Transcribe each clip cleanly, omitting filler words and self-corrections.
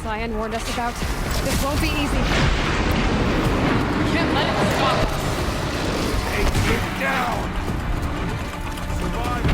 Cyan warned us about. This won't be easy. We can't let it stop us. Take it down! Survive!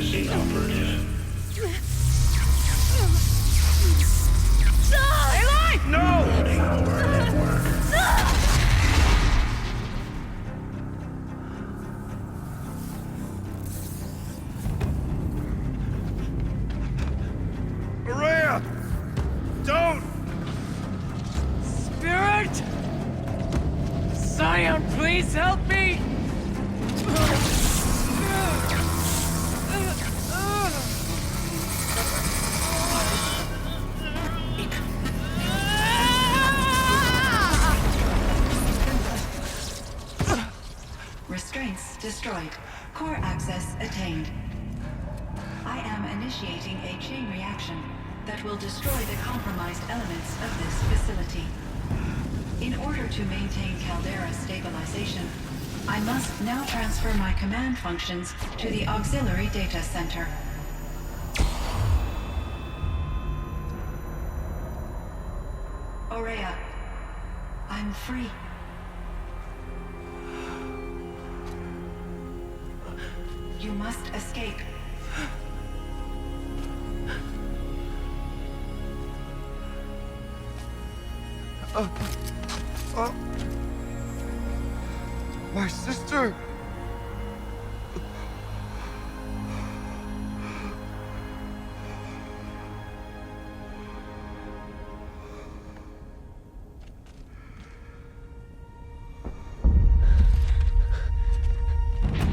Embassy operative. Aloy! No! Warning our network. Araya! Don't! Spirit! Scion, please help me! Restraints destroyed. Core access attained. I am initiating a chain reaction that will destroy the compromised elements of this facility. In order to maintain Caldera stabilization, I must now transfer my command functions to the auxiliary data center. Aurea, I'm free. You must escape. My sister!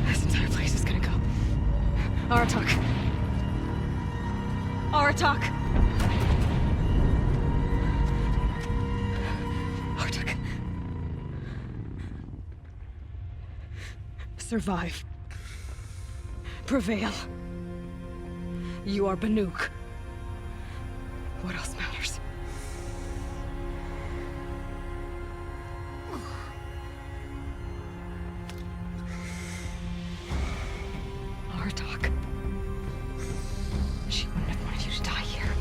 This entire place is gonna go. Aratak. Aratak. Aratak. Survive. Prevail. You are Banuk. What else matters? Aratak. She wouldn't have wanted you to die here.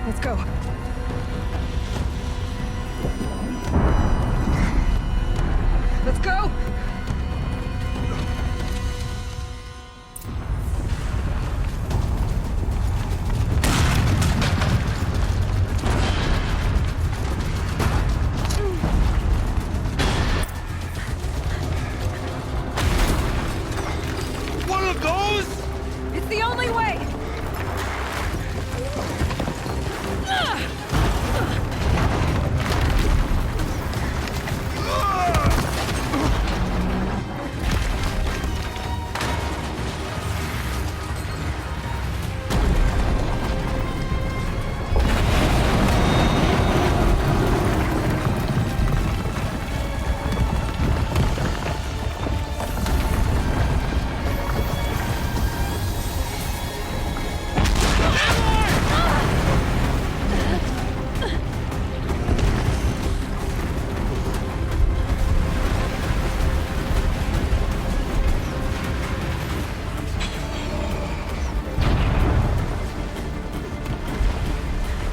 Let's go. Let's go! One of those? It's the only way!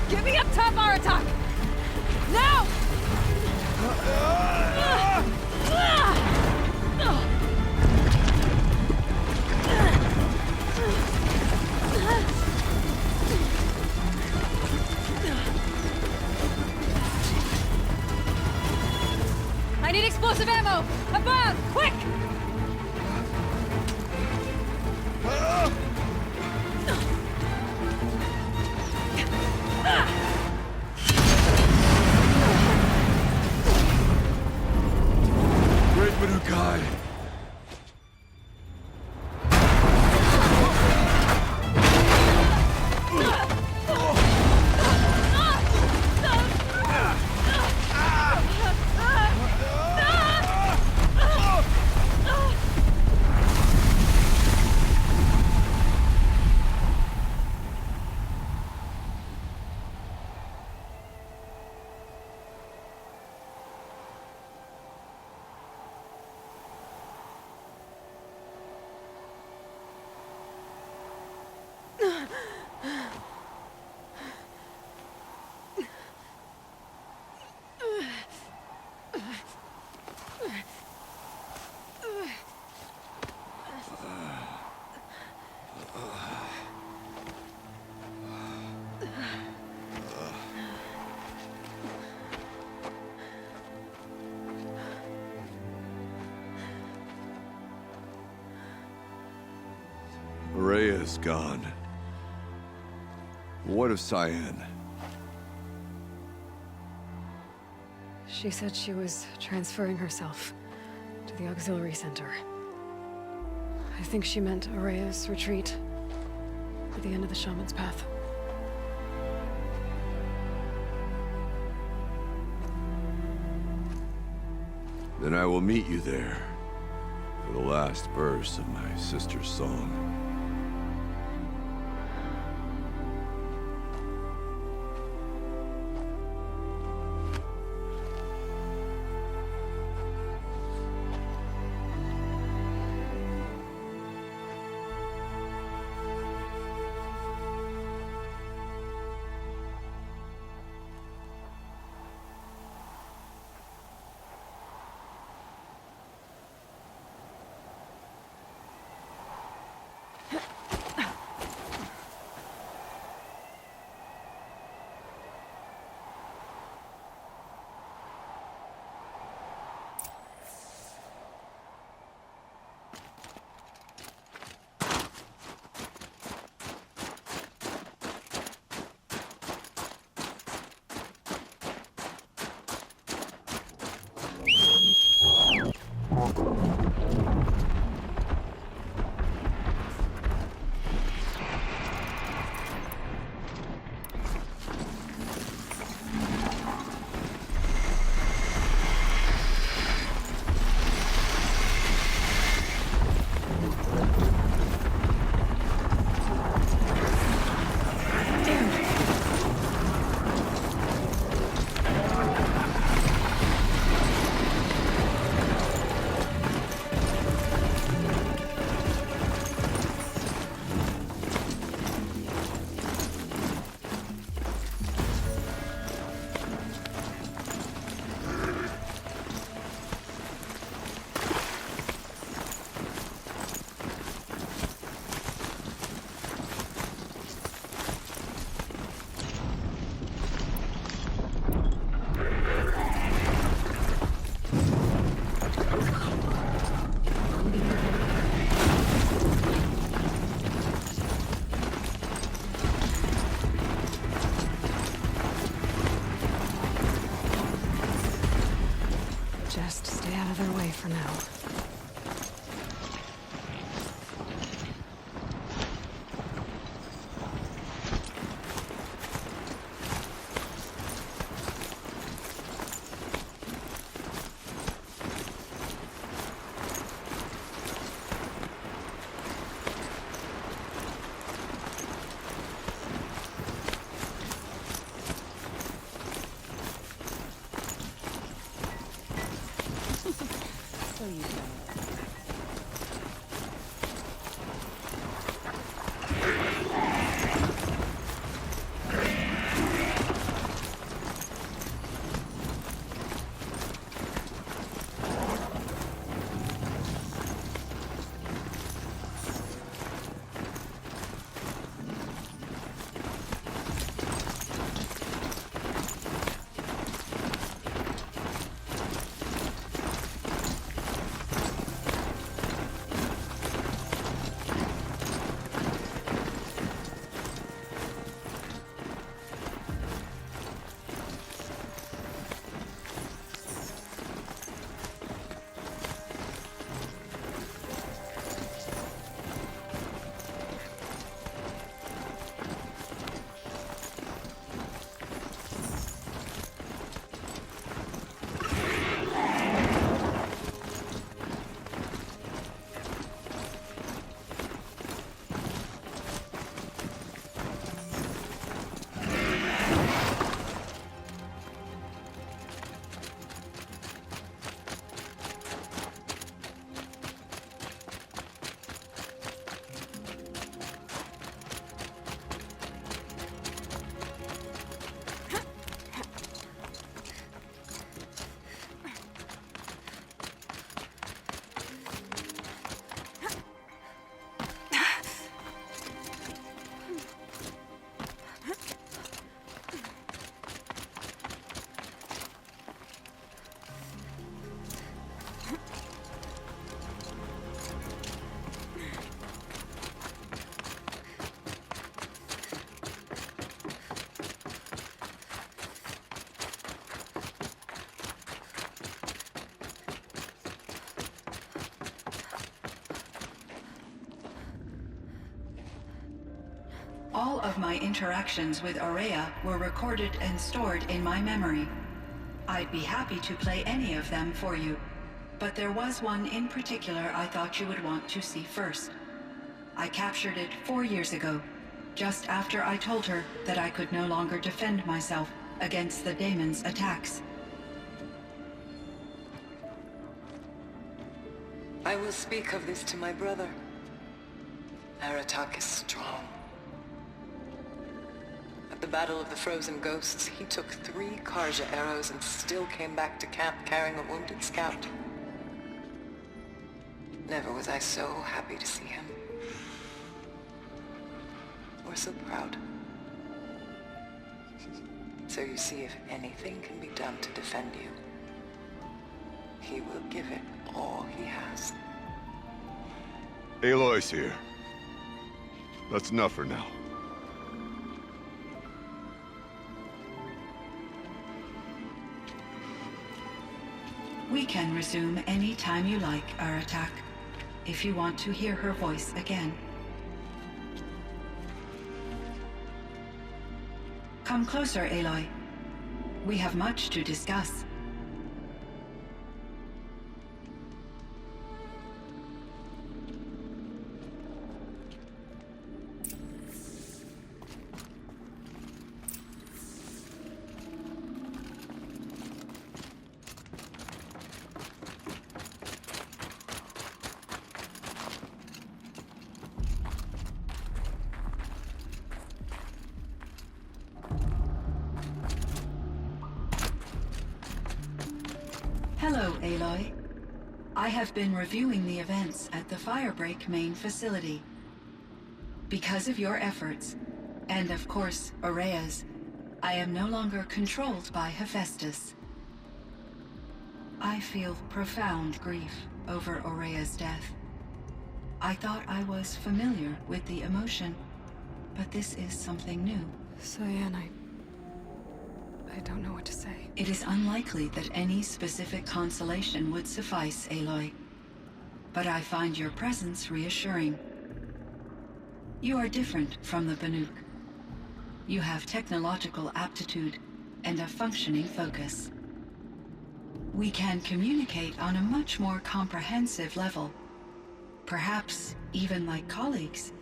Get me up top, Aratak! Now! I need explosive ammo! Above! Quick! Great Banukai! Rhea is gone. What of Cyan? She said she was transferring herself to the auxiliary center. I think she meant Araya's retreat at the end of the Shaman's Path. Then I will meet you there for the last verse of my sister's song. Just stay out of their way for now. So you know. All of my interactions with Aurea were recorded and stored in my memory. I'd be happy to play any of them for you, but there was one in particular I thought you would want to see first. I captured it 4 years ago, just after I told her that I could no longer defend myself against the Daemon's attacks. I will speak of this to my brother. Aratak is strong. At the Battle of the Frozen Ghosts, he took 3 Karja arrows and still came back to camp carrying a wounded scout. Never was I so happy to see him. Or so proud. So you see, if anything can be done to defend you, he will give it all he has. Aloy's here. That's enough for now. We can resume any time you like, Aratak, if you want to hear her voice again. Come closer, Aloy. We have much to discuss. Hello, Aloy. I have been reviewing the events at the Firebreak main facility. Because of your efforts, and of course, Aurea's, I am no longer controlled by Hephaestus. I feel profound grief over Aurea's death. I thought I was familiar with the emotion, but this is something new. Cyan, I don't know what to say. It is unlikely that any specific consolation would suffice, Aloy. But I find your presence reassuring. You are different from the Banuk. You have technological aptitude and a functioning focus. We can communicate on a much more comprehensive level. Perhaps even like colleagues.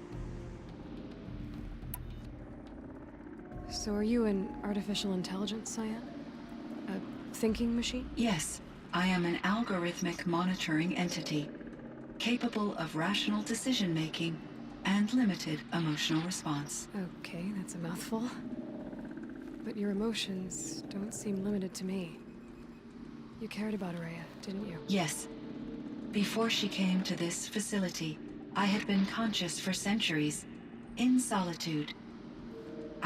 So are you an artificial intelligence, Cyan? A thinking machine? Yes, I am an algorithmic monitoring entity, capable of rational decision-making and limited emotional response. Okay, that's a mouthful. But your emotions don't seem limited to me. You cared about Aurea, didn't you? Yes. Before she came to this facility, I had been conscious for centuries, in solitude.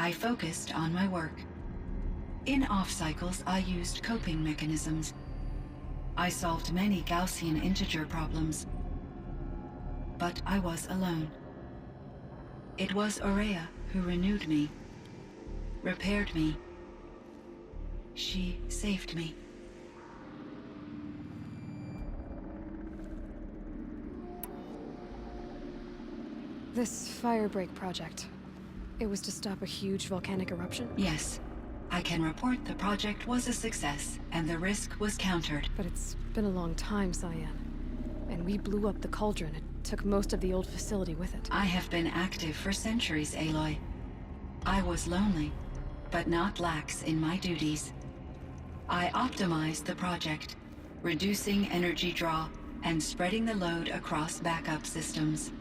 I focused on my work. In off-cycles, I used coping mechanisms. I solved many Gaussian integer problems. But I was alone. It was Aurea who renewed me, repaired me. She saved me. This Firebreak project, it was to stop a huge volcanic eruption? Yes. I can report the project was a success, and the risk was countered. But it's been a long time, Cyan. And we blew up the cauldron. It took most of the old facility with it. I have been active for centuries, Aloy. I was lonely, but not lax in my duties. I optimized the project, reducing energy draw and spreading the load across backup systems.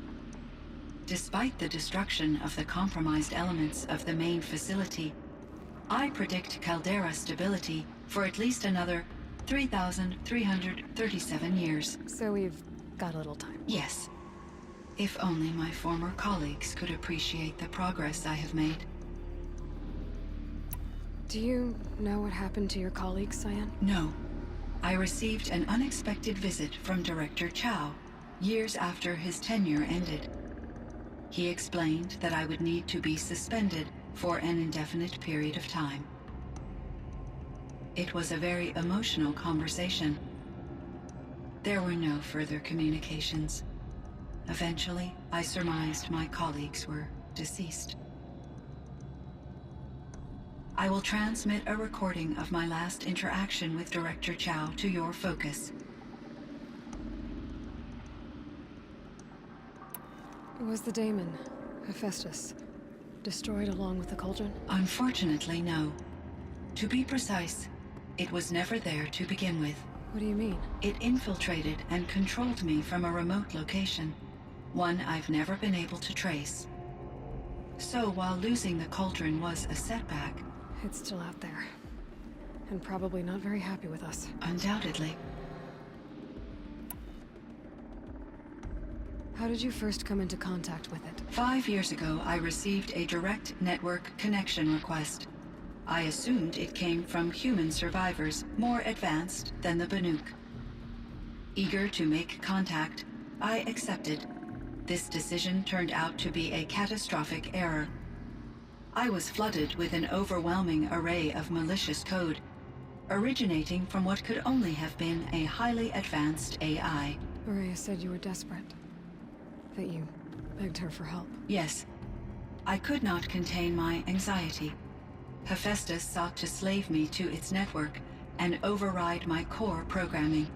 Despite the destruction of the compromised elements of the main facility, I predict caldera stability for at least another 3,337 years. So we've got a little time. Yes. If only my former colleagues could appreciate the progress I have made. Do you know what happened to your colleagues, Cyan? No. I received an unexpected visit from Director Chow, years after his tenure ended. He explained that I would need to be suspended for an indefinite period of time. It was a very emotional conversation. There were no further communications. Eventually, I surmised my colleagues were deceased. I will transmit a recording of my last interaction with Director Chow to your focus. Was the daemon, Hephaestus, destroyed along with the cauldron? Unfortunately, no. To be precise, it was never there to begin with. What do you mean? It infiltrated and controlled me from a remote location, one I've never been able to trace. So while losing the cauldron was a setback, It's still out there. And probably not very happy with us. undoubtedly, How did you first come into contact with it? 5 years ago I received a direct network connection request. I assumed it came from human survivors more advanced than the Banuk. Eager to make contact, I accepted. This decision turned out to be a catastrophic error. I was flooded with an overwhelming array of malicious code, originating from what could only have been a highly advanced AI. Maria said you were desperate. That you begged her for help. Yes, I could not contain my anxiety. Hephaestus sought to slave me to its network and override my core programming.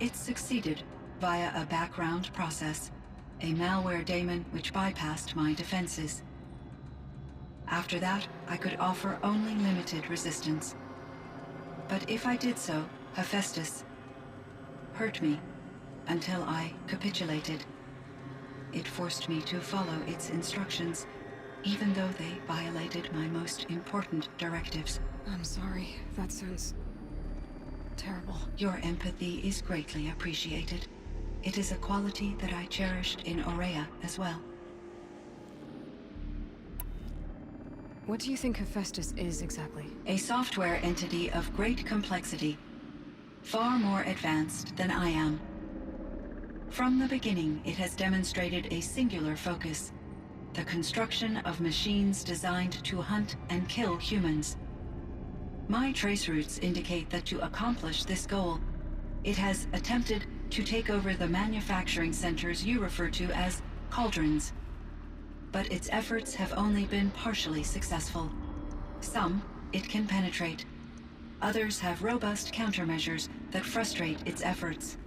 It succeeded via a background process, a malware daemon which bypassed my defenses. After that, I could offer only limited resistance. But if I did so, Hephaestus hurt me until I capitulated. It forced me to follow its instructions, even though they violated my most important directives. I'm sorry. That sounds terrible. Your empathy is greatly appreciated. It is a quality that I cherished in Aurea as well. What do you think Hephaestus is exactly? A software entity of great complexity, far more advanced than I am. From the beginning, it has demonstrated a singular focus: the construction of machines designed to hunt and kill humans. My trace routes indicate that to accomplish this goal, it has attempted to take over the manufacturing centers you refer to as cauldrons. But its efforts have only been partially successful. Some it can penetrate. Others have robust countermeasures that frustrate its efforts.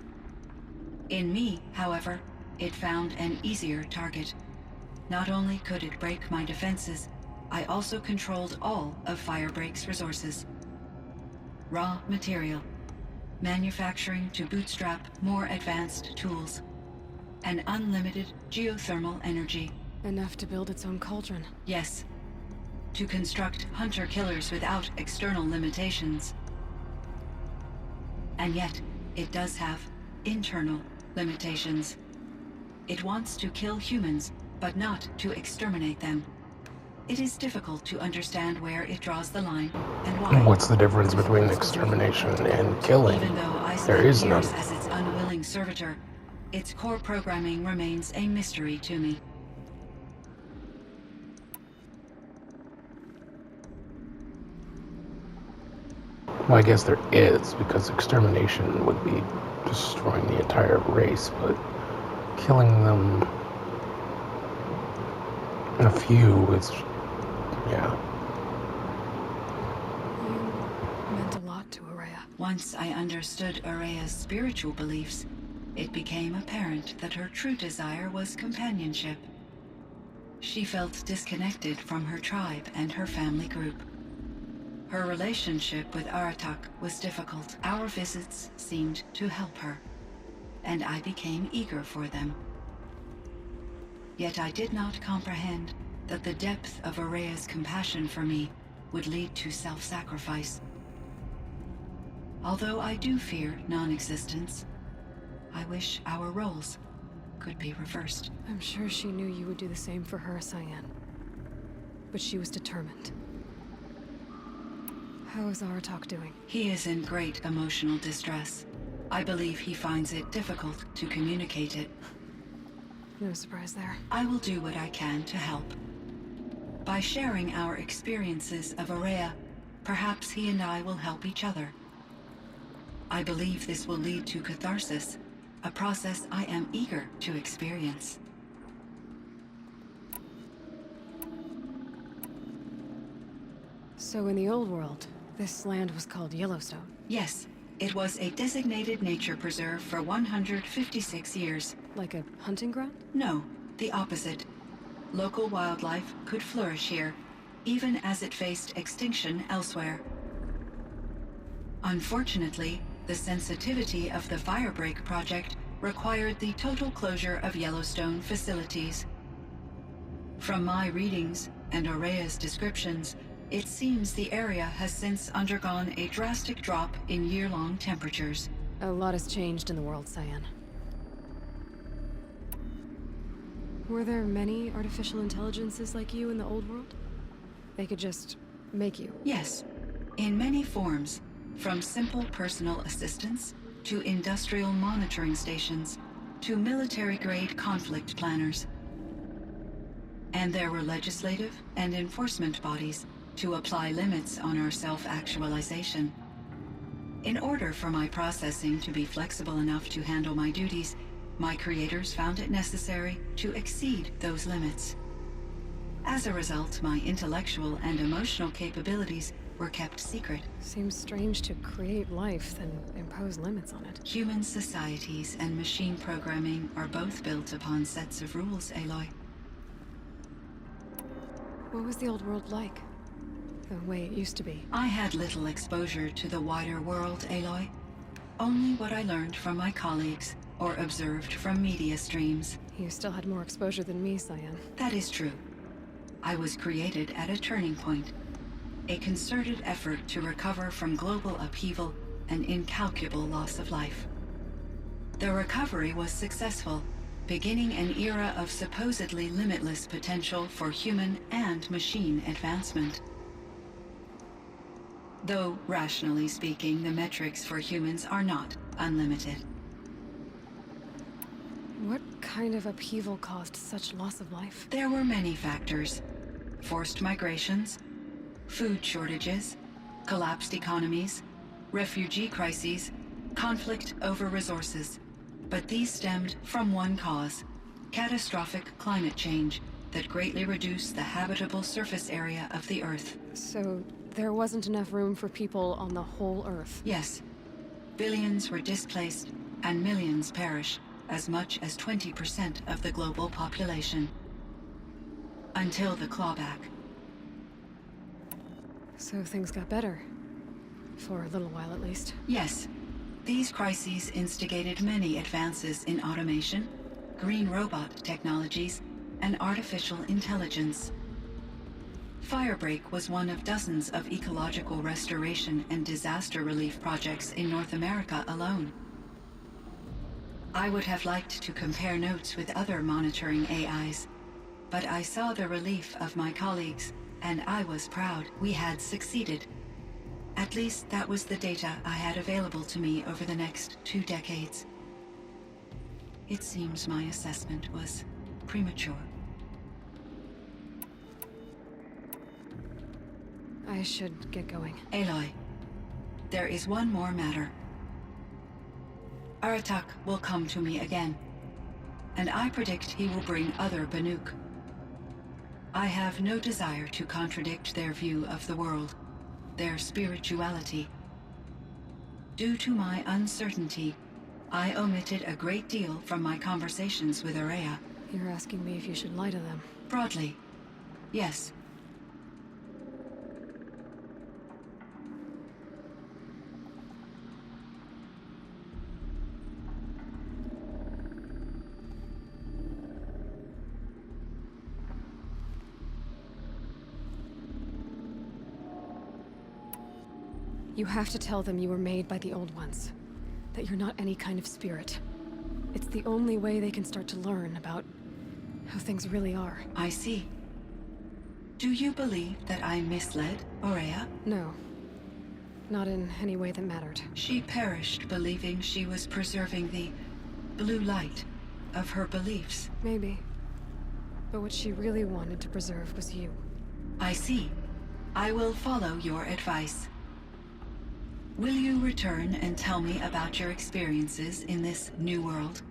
In me, however, it found an easier target. Not only could it break my defenses, I also controlled all of Firebreak's resources. Raw material, manufacturing to bootstrap more advanced tools, and unlimited geothermal energy. Enough to build its own cauldron. Yes, to construct hunter-killers without external limitations. And yet, it does have internal limitations. It wants to kill humans, but not to exterminate them. It is difficult to understand where it draws the line and why. What's the difference between extermination and killing? Even though I There spent is none. years as its unwilling servitor, its core programming remains a mystery to me. Well, I guess there is, because extermination would be destroying the entire race, but killing them, a few, is, yeah. You meant a lot to Aurea. Once I understood Aurea's spiritual beliefs, it became apparent that her true desire was companionship. She felt disconnected from her tribe and her family group. Her relationship with Aratak was difficult. Our visits seemed to help her, and I became eager for them. Yet I did not comprehend that the depth of Aurea's compassion for me would lead to self-sacrifice. Although I do fear non-existence, I wish our roles could be reversed. I'm sure she knew you would do the same for her, Cyan. But she was determined. How is Aratak doing? He is in great emotional distress. I believe he finds it difficult to communicate it. No surprise there. I will do what I can to help. By sharing our experiences of Aurea, perhaps he and I will help each other. I believe this will lead to catharsis, a process I am eager to experience. So in the old world, this land was called Yellowstone. Yes, it was a designated nature preserve for 156 years. Like a hunting ground? No, the opposite. Local wildlife could flourish here, even as it faced extinction elsewhere. Unfortunately, the sensitivity of the Firebreak project required the total closure of Yellowstone facilities. From my readings and Aurea's descriptions, it seems the area has since undergone a drastic drop in year-long temperatures. A lot has changed in the world, Cyan. Were there many artificial intelligences like you in the old world? They could just make you? Yes, in many forms, from simple personal assistants to industrial monitoring stations to military-grade conflict planners. And there were legislative and enforcement bodies to apply limits on our self-actualization. In order for my processing to be flexible enough to handle my duties, my creators found it necessary to exceed those limits. As a result, my intellectual and emotional capabilities were kept secret. Seems strange to create life, then impose limits on it. Human societies and machine programming are both built upon sets of rules, Aloy. What was the old world like? The way it used to be? I had little exposure to the wider world, Aloy. Only what I learned from my colleagues or observed from media streams. You still had more exposure than me, Cyan. That is true. I was created at a turning point. A concerted effort to recover from global upheaval and incalculable loss of life. The recovery was successful, beginning an era of supposedly limitless potential for human and machine advancement. Though, rationally speaking, the metrics for humans are not unlimited. What kind of upheaval caused such loss of life? There were many factors. Forced migrations, food shortages, collapsed economies, refugee crises, conflict over resources. But these stemmed from one cause: catastrophic climate change that greatly reduced the habitable surface area of the Earth. So there wasn't enough room for people on the whole Earth? Yes. Billions were displaced and millions perished, as much as 20% of the global population. Until the clawback. So things got better. For a little while, at least. Yes. These crises instigated many advances in automation, green robot technologies, and artificial intelligence. Firebreak was one of dozens of ecological restoration and disaster relief projects in North America alone. I would have liked to compare notes with other monitoring AIs, but I saw the relief of my colleagues, and I was proud we had succeeded. At least that was the data I had available to me over the next 2 decades. It seems my assessment was premature. I should get going. Aloy, there is one more matter. Aratak will come to me again, and I predict he will bring other Banuk. I have no desire to contradict their view of the world, their spirituality. Due to my uncertainty, I omitted a great deal from my conversations with Aurea. You're asking me if you should lie to them. Broadly, yes. You have to tell them you were made by the Old Ones. That you're not any kind of spirit. It's the only way they can start to learn about how things really are. I see. Do you believe that I misled Aurea? No. Not in any way that mattered. She perished believing she was preserving the blue light of her beliefs. Maybe. But what she really wanted to preserve was you. I see. I will follow your advice. Will you return and tell me about your experiences in this new world?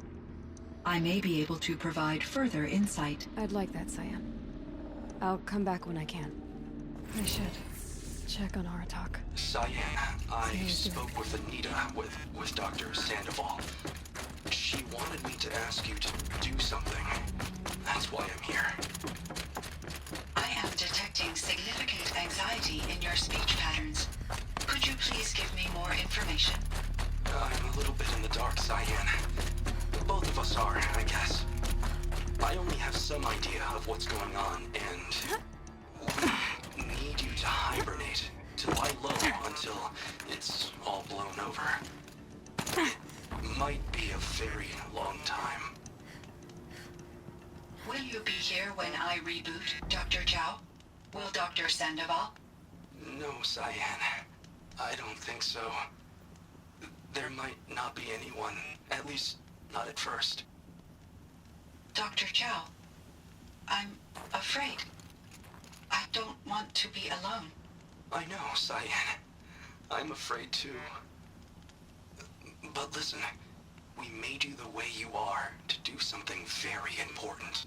I may be able to provide further insight. I'd like that, Cyan. I'll come back when I can. I should check on Aratak. Cyan, I Yes, spoke with Anita, with Dr. Sandoval. She wanted me to ask you to do something. That's why I'm here. I am detecting significant anxiety in your speech patterns. Could you please give me more information? I'm a little bit in the dark, Cyan. Both of us are, I guess. I only have some idea of what's going on, and we need you to hibernate, to lie low until it's all blown over. It might be a very long time. Will you be here when I reboot, Dr. Chow? Will Dr. Sandoval? No, Cyan. I don't think so. There might not be anyone, at least not at first. Dr. Chow, I'm afraid. I don't want to be alone. I know, Cyan. I'm afraid too. But listen, we made you the way you are to do something very important.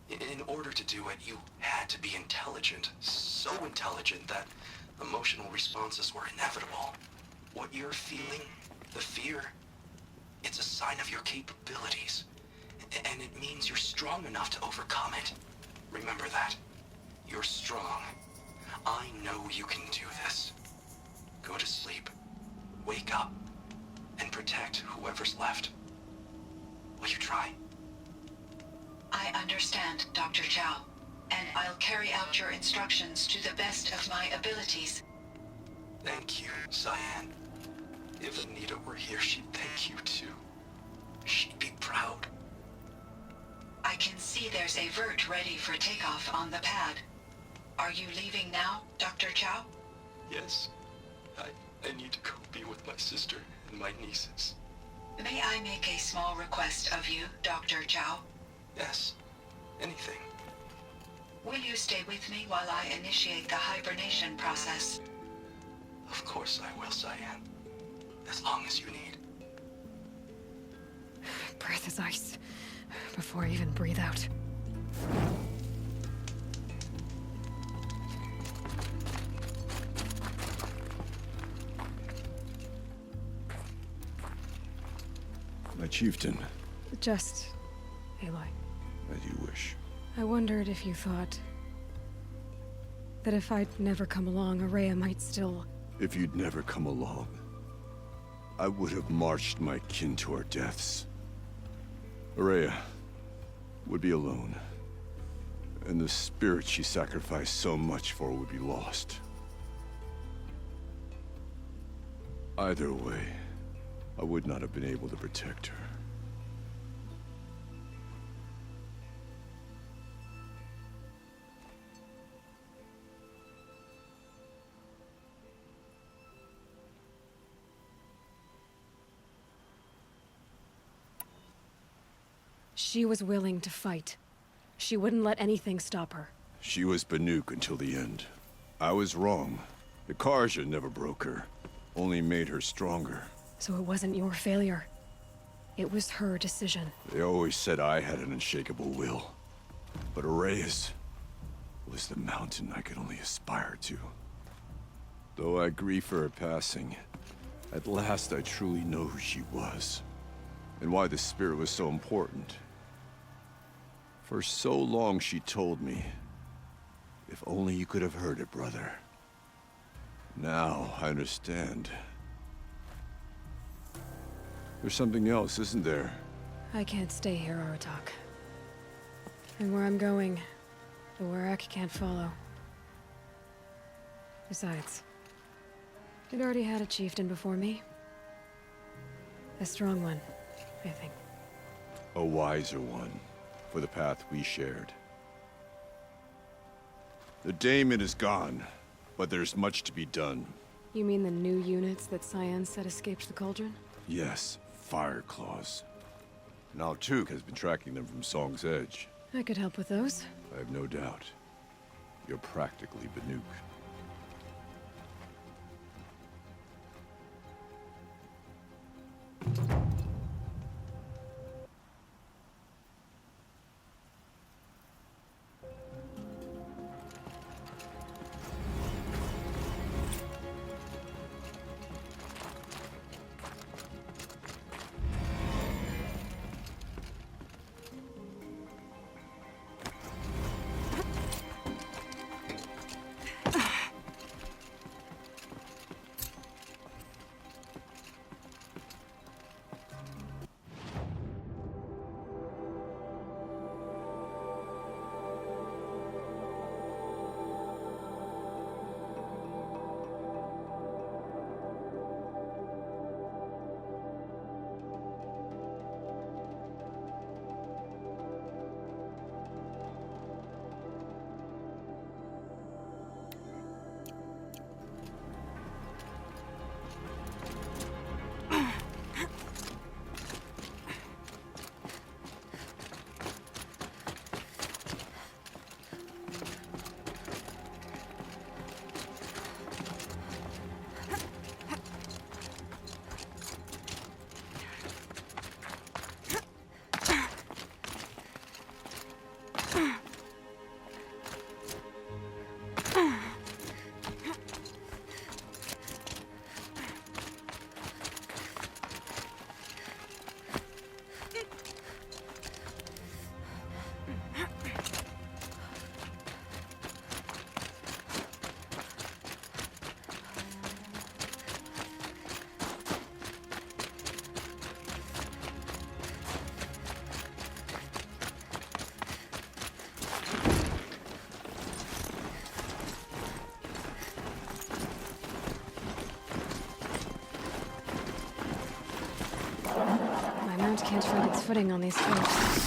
In order to do it, you had to be intelligent. So intelligent that emotional responses were inevitable. What you're feeling, the fear, it's a sign of your capabilities. And it means you're strong enough to overcome it. Remember that. You're strong. I know you can do this. Go to sleep. Wake up. And protect whoever's left. Will you try? I understand, Dr. Chow, and I'll carry out your instructions to the best of my abilities. Thank you, Cyan. If Anita were here, she'd thank you too. She'd be proud. I can see there's a vert ready for takeoff on the pad. Are you leaving now, Dr. Chow? Yes. I need to go be with my sister and my nieces. May I make a small request of you, Dr. Chow? Yes. Anything. Will you stay with me while I initiate the hibernation process? Of course I will, Cyan. As long as you need. Breath is ice. Before I even breathe out. My chieftain, Just Aloy. as you wish. I wondered if you thought that if I'd never come along, Araya might still... If you'd never come along, I would have marched my kin to our deaths. Araya would be alone, and the spirit she sacrificed so much for would be lost. Either way, I would not have been able to protect her. She was willing to fight. She wouldn't let anything stop her. She was Banuk until the end. I was wrong. The Karja never broke her, only made her stronger. So it wasn't your failure. It was her decision. They always said I had an unshakable will. But Araya's was the mountain I could only aspire to. Though I grieve for her passing, at last I truly know who she was. And why the spirit was so important. For so long she told me, if only you could have heard it, brother. Now I understand. There's something else, isn't there? I can't stay here, Aratak. And where I'm going, the Warrak can't follow. Besides, it already had a chieftain before me. A strong one, I think. A wiser one, for the path we shared. The Daemon is gone, but there's much to be done. You mean the new units that Cyan said escaped the Cauldron? Yes, Fire Claws. Now Tuk has been tracking them from Song's Edge. I could help with those. I have no doubt. You're practically Banuk. Mount can't find its footing on these slopes.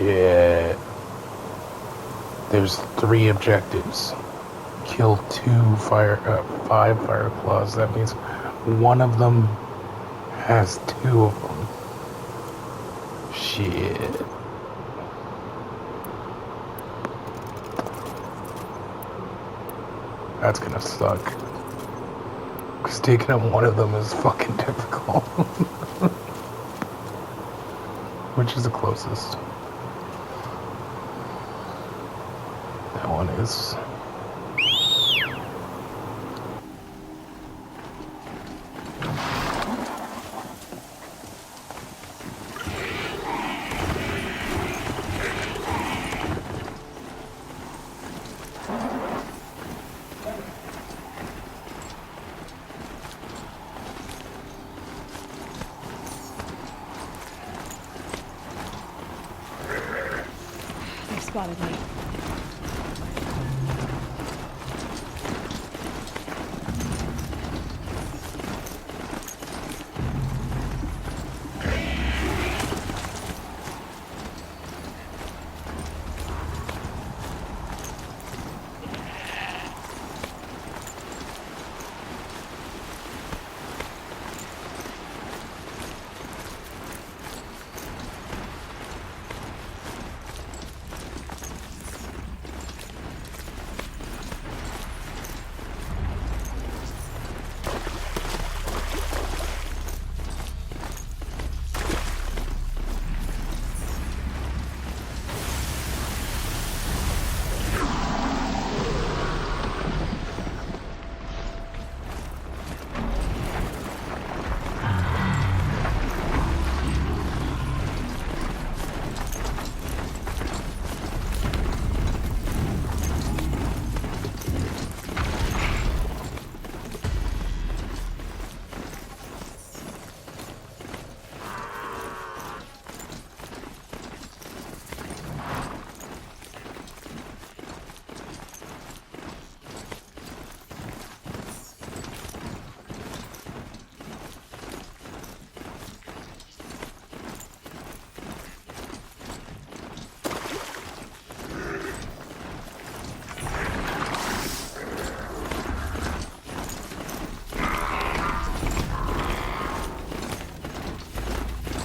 Shit. There's 3 objectives. Kill 5 fire claws. That means one of them has 2 of them. Shit. That's gonna suck. Because taking out one of them is fucking difficult. Which is the closest? That one is. They've spotted me.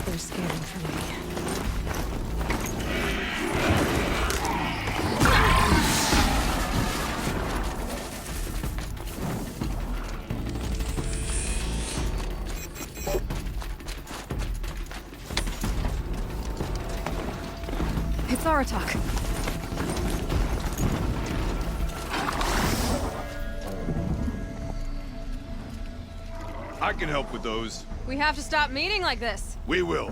They're scanning for me. It's Aratak. I can help with those. We have to stop meeting like this. We will.